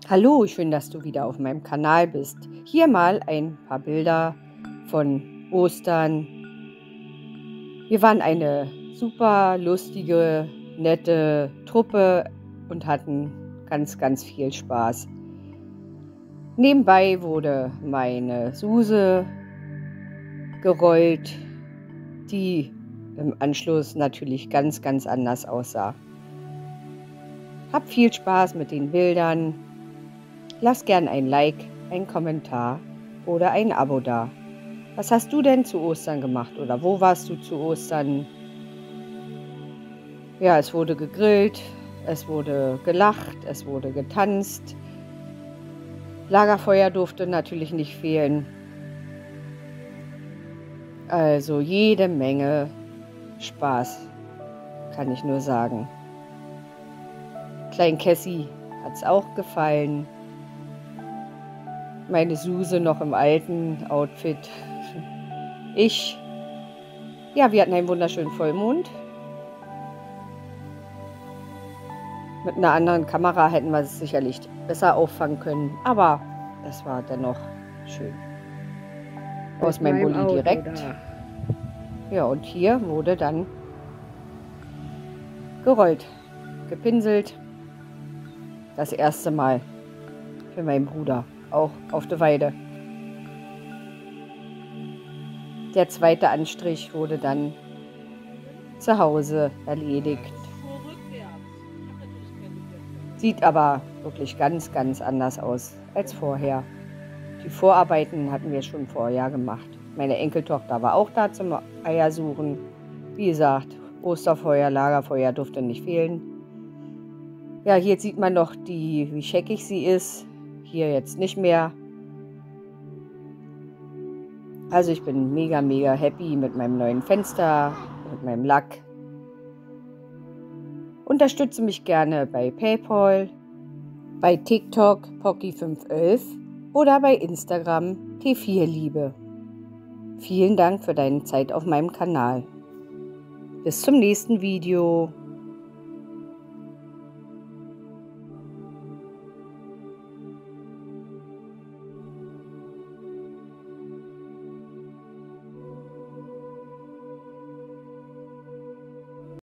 Hallo, schön, dass du wieder auf meinem Kanal bist. Hier mal ein paar Bilder von Ostern. Wir waren eine super lustige, nette Truppe und hatten ganz, ganz viel Spaß. Nebenbei wurde meine Suse gerollt, die im Anschluss natürlich ganz, ganz anders aussah. Hab viel Spaß mit den Bildern. Lass gern ein Like, einen Kommentar oder ein Abo da. Was hast du denn zu Ostern gemacht oder wo warst du zu Ostern? Ja, es wurde gegrillt, es wurde gelacht, es wurde getanzt. Lagerfeuer durfte natürlich nicht fehlen. Also jede Menge Spaß, kann ich nur sagen. Klein Cassie hat es auch gefallen. Meine Suse noch im alten Outfit. Ja, wir hatten einen wunderschönen Vollmond. Mit einer anderen Kamera hätten wir es sicherlich besser auffangen können, aber es war dennoch schön. Aus meinem Bulli direkt. Ja, und hier wurde dann gerollt, gepinselt. Das erste Mal für meinen Bruder, auch auf der Weide. Der zweite Anstrich wurde dann zu Hause erledigt. Sieht aber wirklich ganz, ganz anders aus als vorher. Die Vorarbeiten hatten wir schon vorher gemacht. Meine Enkeltochter war auch da zum Eiersuchen. Wie gesagt, Osterfeuer, Lagerfeuer durfte nicht fehlen. Ja, hier sieht man noch, wie scheckig sie ist. Hier jetzt nicht mehr. Also ich bin mega, mega happy mit meinem neuen Fenster, mit meinem Lack. Unterstütze mich gerne bei PayPal, bei TikTok Pocky511 oder bei Instagram T4Liebe. Vielen Dank für deine Zeit auf meinem Kanal. Bis zum nächsten Video.